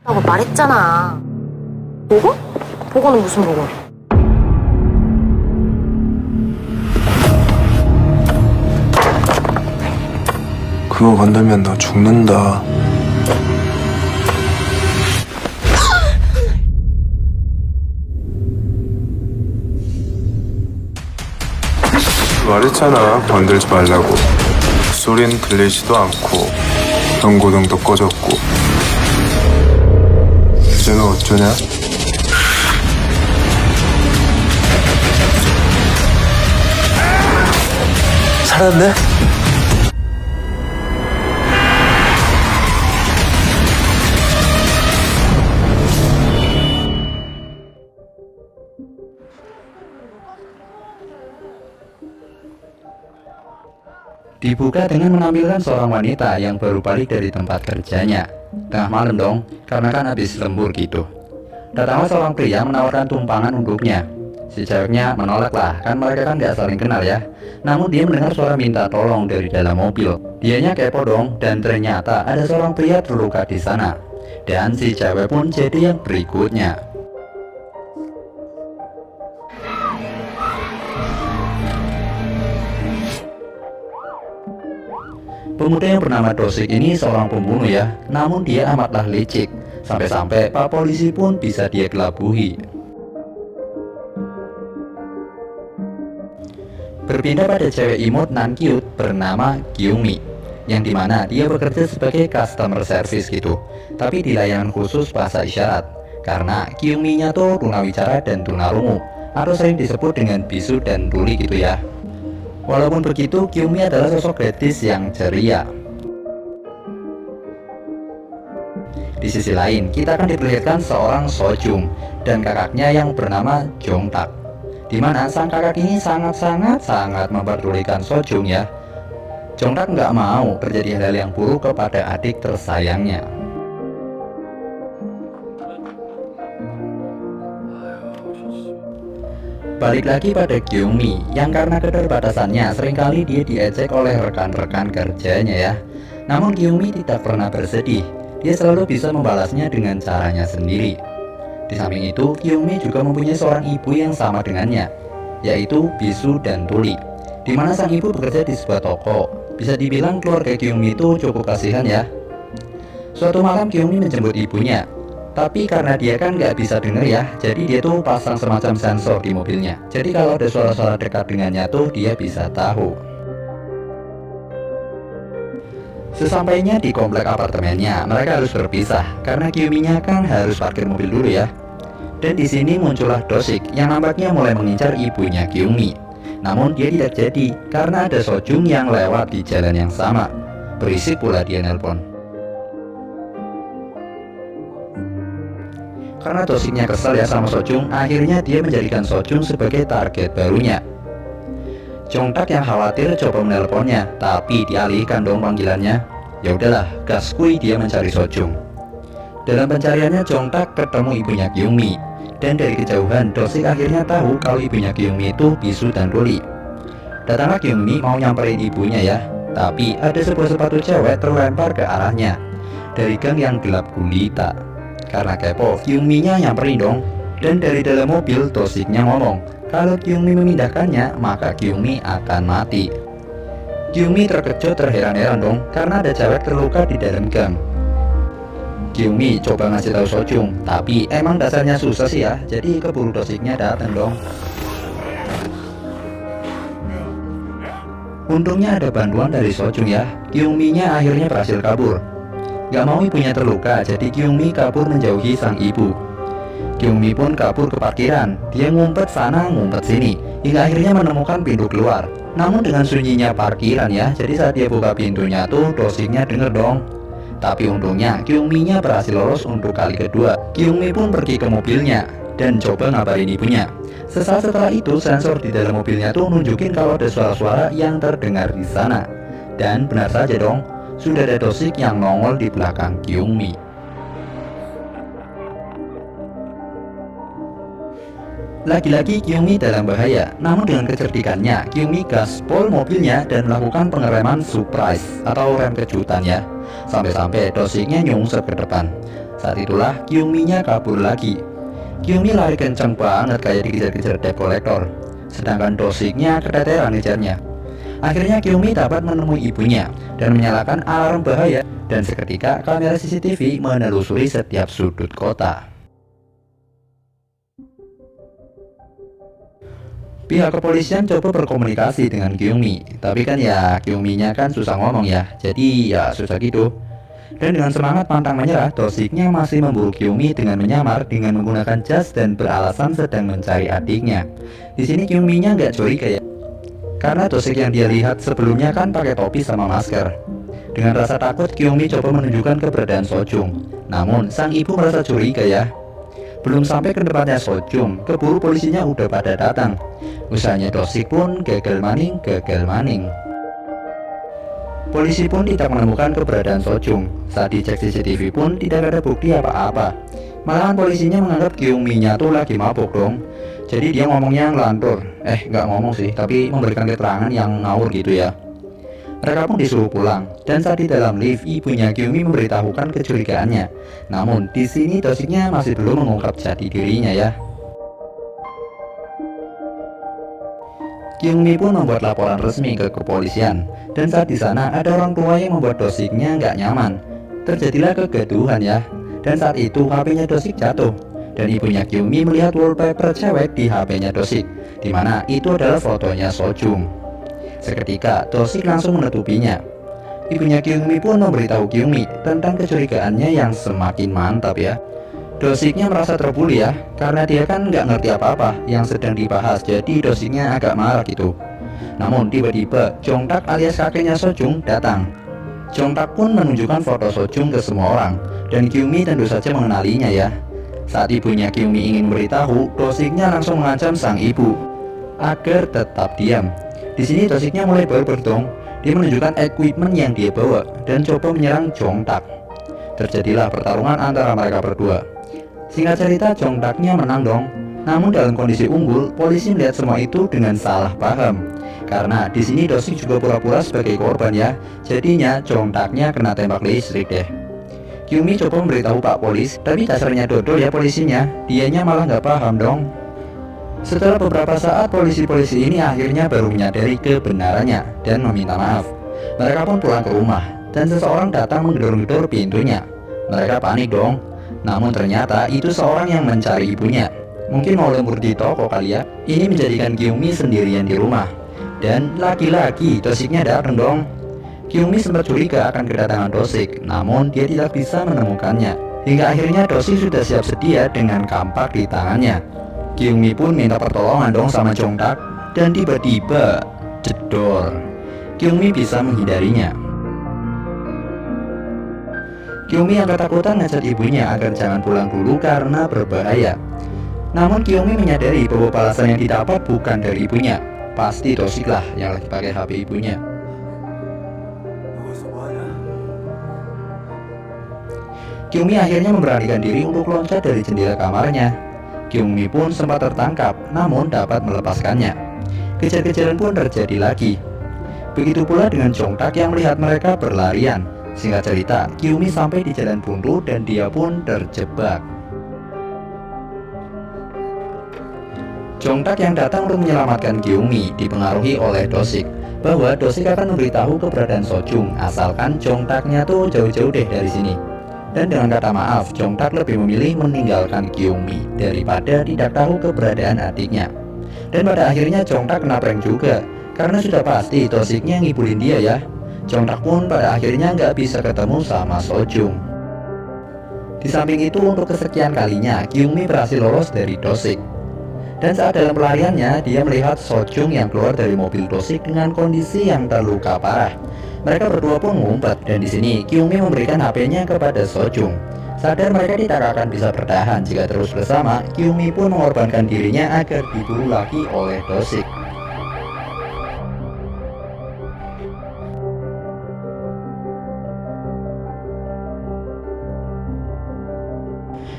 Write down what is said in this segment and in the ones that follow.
라고 말했잖아. 보고? 보고는 무슨 보고? 그거 건들면 너 죽는다. 말했잖아, 건들지 말라고. 소린 들리지도 않고 경고등도 꺼졌고. 이제는 어쩌냐? 살았네? Dibuka dengan menampilkan seorang wanita yang baru balik dari tempat kerjanya. Tengah malam dong, karena kan habis lembur gitu. Datanglah seorang pria menawarkan tumpangan untuknya. Si ceweknya menolak lah, kan mereka kan gak saling kenal ya. Namun dia mendengar suara minta tolong dari dalam mobil. Dianya kepo dong, dan ternyata ada seorang pria terluka di sana. Dan si cewek pun jadi yang berikutnya. Pemuda yang bernama Dosik ini seorang pembunuh ya, namun dia amatlah licik. Sampai-sampai pak polisi pun bisa dia kelabuhi. Berpindah pada cewek imut nan cute bernama Kyumi, yang dimana dia bekerja sebagai customer service gitu, tapi di layanan khusus bahasa isyarat. Karena Kyuminya tuh tunawicara dan tunarungu, atau sering disebut dengan bisu dan tuli gitu ya. Walaupun begitu, Kyumi adalah sosok gadis yang ceria. Di sisi lain, kita akan diperlihatkan seorang Sojung dan kakaknya yang bernama Jongtak, di mana sang kakak ini sangat memperdulikan Sojung ya. Jongtak nggak mau terjadi hal yang buruk kepada adik tersayangnya. Balik lagi pada Kyumi, yang karena keterbatasannya seringkali dia diejek oleh rekan-rekan kerjanya ya. Namun Kyumi tidak pernah bersedih, dia selalu bisa membalasnya dengan caranya sendiri. Di samping itu, Kyumi juga mempunyai seorang ibu yang sama dengannya, yaitu Bisu dan Tuli, di mana sang ibu bekerja di sebuah toko. Bisa dibilang keluarga Kyumi itu cukup kasihan ya. Suatu malam Kyumi menjemput ibunya, tapi karena dia kan nggak bisa denger ya, jadi dia tuh pasang semacam sensor di mobilnya. Jadi kalau ada suara-suara dekat dengannya tuh dia bisa tahu. Sesampainya di komplek apartemennya, mereka harus berpisah karena Kyuminya kan harus parkir mobil dulu ya. Dan di sini muncullah Dosik yang nampaknya mulai mengincar ibunya Kyumi. Namun dia tidak jadi karena ada Sojung yang lewat di jalan yang sama. Berisik pula dia nelpon. Karena Dosiknya kesal ya sama Sojung, akhirnya dia menjadikan Sojung sebagai target barunya. Jongtak yang khawatir coba menelponnya, tapi dialihkan dong panggilannya. Ya udahlah, gaskui dia mencari Sojung. Dalam pencariannya Jongtak ketemu ibunya Kyumi, dan dari kejauhan Dosik akhirnya tahu kalau ibunya Kyumi itu Bisu dan Tuli. Datanglah Kyumi mau nyamperin ibunya ya, tapi ada sebuah sepatu cewek terlempar ke arahnya dari gang yang gelap gulita. Karena kepo, Kyuminya nyamperin dong. Dan dari dalam mobil, Dosiknya ngomong kalau Kyumi memindahkannya, maka Kyumi akan mati. Kyumi terkejut terheran-heran dong, karena ada cewek terluka di dalam gang. Kyumi coba ngasih tahu Sojung, tapi emang dasarnya susah sih ya, jadi keburu Dosiknya datang dong. Untungnya ada bantuan dari Sojung ya, Kyuminya akhirnya berhasil kabur. Gak mau ibunya terluka, jadi Kyumi kabur menjauhi sang ibu. Kyumi pun kabur ke parkiran. Dia ngumpet sana, ngumpet sini, hingga akhirnya menemukan pintu keluar. Namun dengan sunyinya parkiran ya, jadi saat dia buka pintunya tuh Dosiknya denger dong. Tapi untungnya Kyuminya berhasil lolos untuk kali kedua. Kyumi pun pergi ke mobilnya dan coba ngabarin ibunya. Sesaat setelah itu sensor di dalam mobilnya tuh nunjukin kalau ada suara-suara yang terdengar di sana. Dan benar saja dong, sudah ada Dosik yang nongol di belakang Kyumi. Lagi-lagi Kyumi dalam bahaya, namun dengan kecerdikannya Kyumi gaspol mobilnya dan melakukan pengereman surprise atau rem kejutan ya. Sampai-sampai Dosiknya nyungsep ke depan. Saat itulah Kyungmi-nya kabur lagi. Kyungmi lari kencang banget kayak dikejar-kejar debt collector, sedangkan Dosik-nya keteteran ngejarnya. Akhirnya Kyungmi dapat menemui ibunya dan menyalakan alarm bahaya, dan seketika kamera CCTV menelusuri setiap sudut kota. Pihak kepolisian coba berkomunikasi dengan Kyungmi, tapi kan ya Kyungmi-nya kan susah ngomong ya, jadi ya susah gitu. Dan dengan semangat pantang menyerah, Dosik-nya masih memburu Kyungmi dengan menyamar dengan menggunakan jas dan beralasan sedang mencari adiknya. Di sini Kyungmi-nya nggak curiga ya, karena Dosik yang dia lihat sebelumnya kan pakai topi sama masker. Dengan rasa takut, Kyungmi coba menunjukkan keberadaan Sojung. Namun sang ibu merasa curiga ya. Belum sampai ke depannya Sojung, keburu polisinya udah pada datang. Usahanya Dosik pun gagal maning. Polisi pun tidak menemukan keberadaan Sojung. Saat dicek CCTV pun tidak ada bukti apa-apa. Malahan polisinya menganggap Kyungmi-nya tuh lagi mabuk dong. Jadi dia ngomongnya ngelantur. Nggak ngomong sih, tapi memberikan keterangan yang ngawur gitu ya. Mereka pun disuruh pulang. Dan saat di dalam lift, ibunya Kyungmi memberitahukan kecurigaannya. Namun di sini Dosik-nya masih belum mengungkap jati dirinya ya. Kyungmi pun membuat laporan resmi ke kepolisian, dan saat di sana ada orang tua yang membuat Dosik-nya nggak nyaman. Terjadilah kegaduhan ya, dan saat itu HP-nya Dosik jatuh, dan ibunya Kyungmi melihat wallpaper cewek di HP-nya Dosik, dimana itu adalah fotonya Sojung. Seketika Dosik langsung menutupinya. Ibunya Kyungmi pun memberitahu Kyungmi tentang kecurigaannya yang semakin mantap ya. Dosik-nya merasa terbuli ya, karena dia kan nggak ngerti apa-apa yang sedang dibahas, jadi Dosik-nya agak marah gitu. Namun tiba-tiba Jongtak alias kakeknya Sojung datang. Jongtak pun menunjukkan foto Sojung ke semua orang, dan Kyungmi tentu saja mengenalinya ya. Saat ibunya Kyungmi ingin memberitahu, Dosik-nya langsung mengancam sang ibu agar tetap diam. Di sini Dosik-nya mulai barbar dong. Dia menunjukkan equipment yang dia bawa dan coba menyerang Jongtak. Terjadilah pertarungan antara mereka berdua. Singkat cerita, Jongtak-nya menang dong. Namun dalam kondisi unggul, polisi melihat semua itu dengan salah paham. Karena di sini Dosik juga pura-pura sebagai korban ya. Jadinya Jongtak-nya kena tembak listrik deh. Kyungmi coba memberitahu Pak Polis, tapi dasarnya dodol ya polisinya. Dianya malah nggak paham dong. Setelah beberapa saat, polisi-polisi ini akhirnya baru menyadari kebenarannya dan meminta maaf. Mereka pun pulang ke rumah, dan seseorang datang menggedor-gedor pintunya. Mereka panik dong. Namun ternyata itu seorang yang mencari ibunya. Mungkin mau lembur di toko kali ya. Ini menjadikan Kyungmi sendirian di rumah. Dan lagi-lagi Dosik-nya datang dong. Kyungmi sempat curiga akan kedatangan Dosik, namun dia tidak bisa menemukannya. Hingga akhirnya Dosik sudah siap sedia dengan kampak di tangannya. Kyungmi pun minta pertolongan dong sama Jongtak, dan tiba-tiba jedor, Kyungmi bisa menghindarinya. Kyungmi yang ketakutan ngajak ibunya agar jangan pulang dulu karena berbahaya. Namun Kyungmi menyadari bahwa balasan yang didapat bukan dari ibunya. Pasti Dosik lah yang lagi pakai HP ibunya. Kyungmi akhirnya memberanikan diri untuk loncat dari jendela kamarnya. Kyungmi pun sempat tertangkap, namun dapat melepaskannya. Kejar-kejaran pun terjadi lagi. Begitu pula dengan Jongtak yang melihat mereka berlarian. Singkat cerita, Kyungmi sampai di jalan buntu dan dia pun terjebak. Jongtak yang datang untuk menyelamatkan Kyungmi dipengaruhi oleh Dosik, bahwa Dosik akan memberitahu keberadaan Sojung asalkan Jongtaknya tuh jauh-jauh deh dari sini. Dan dengan kata maaf, Jongtak lebih memilih meninggalkan Kyungmi daripada tidak tahu keberadaan adiknya. Dan pada akhirnya Jongtak kena prank juga, karena sudah pasti Dosiknya ngibulin dia ya. Jongtak pun pada akhirnya nggak bisa ketemu sama Sojung. Di samping itu, untuk kesekian kalinya Kyungmi berhasil lolos dari Dosik. Dan saat dalam pelariannya, dia melihat Sojung yang keluar dari mobil Dosik dengan kondisi yang terluka parah. Mereka berdua pun ngumpet, dan di sini Kyungmi memberikan HP-nya kepada Sojung. Sadar mereka tidak akan bisa bertahan jika terus bersama, Kyungmi pun mengorbankan dirinya agar diburu lagi oleh Dosik.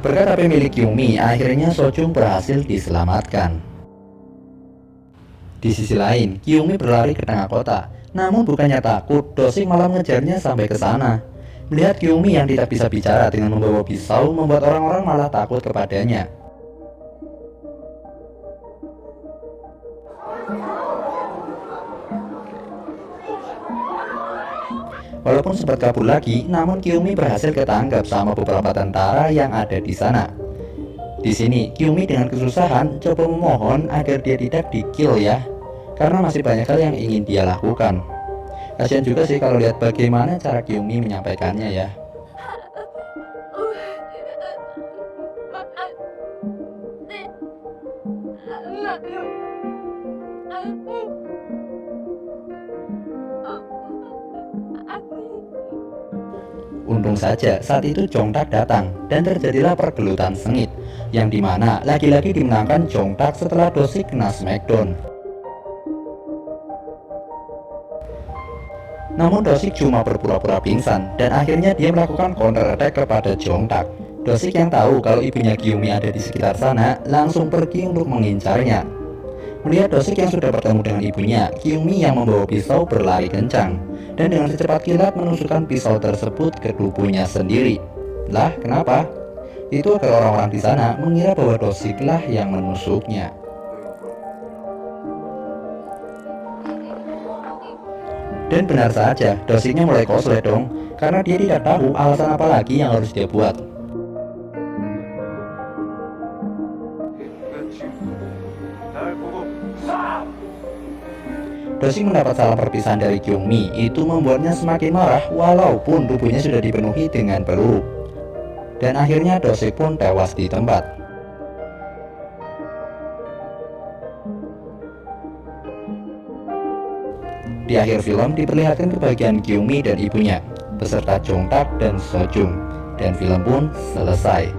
Berkat HP milik Kyungmi, akhirnya Sojung berhasil diselamatkan. Di sisi lain, Kyungmi berlari ke tengah kota. Namun bukannya takut, Dosik malah mengejarnya sampai ke sana. Melihat Kyungmi yang tidak bisa bicara dengan membawa pisau membuat orang-orang malah takut kepadanya. Walaupun sempat kabur lagi, namun Kyungmi berhasil ketangkap sama beberapa tentara yang ada di sana. Di sini, Kyungmi dengan kesusahan coba memohon agar dia tidak di-kill ya, karena masih banyak hal yang ingin dia lakukan. Kasian juga sih kalau lihat bagaimana cara Kyungmi menyampaikannya ya. Untung saja saat itu Jongtak datang dan terjadilah pergelutan sengit, yang dimana lagi-lagi dimenangkan Jongtak setelah Dosik kena smackdown. Namun Dosik cuma berpura-pura pingsan dan akhirnya dia melakukan counter attack kepada Jongtak. Dosik yang tahu kalau ibunya Kyungmi ada di sekitar sana langsung pergi untuk mengincarnya. Melihat Dosik yang sudah bertemu dengan ibunya, Kyungmi yang membawa pisau berlari kencang dan dengan secepat kilat menusukkan pisau tersebut ke tubuhnya sendiri. Lah, kenapa? Itu agar orang-orang di sana mengira bahwa Dosiklah yang menusuknya. Dan benar saja, Dosiknya mulai koslet dong, karena dia tidak tahu alasan apa lagi yang harus dia buat. Dosik mendapat salam perpisahan dari Kyungmi, itu membuatnya semakin marah walaupun tubuhnya sudah dipenuhi dengan peluru. Dan akhirnya Dosik pun tewas di tempat. Di akhir film diperlihatkan kebahagiaan Kyungmi dan ibunya, beserta Jongtak dan Sojung, dan film pun selesai.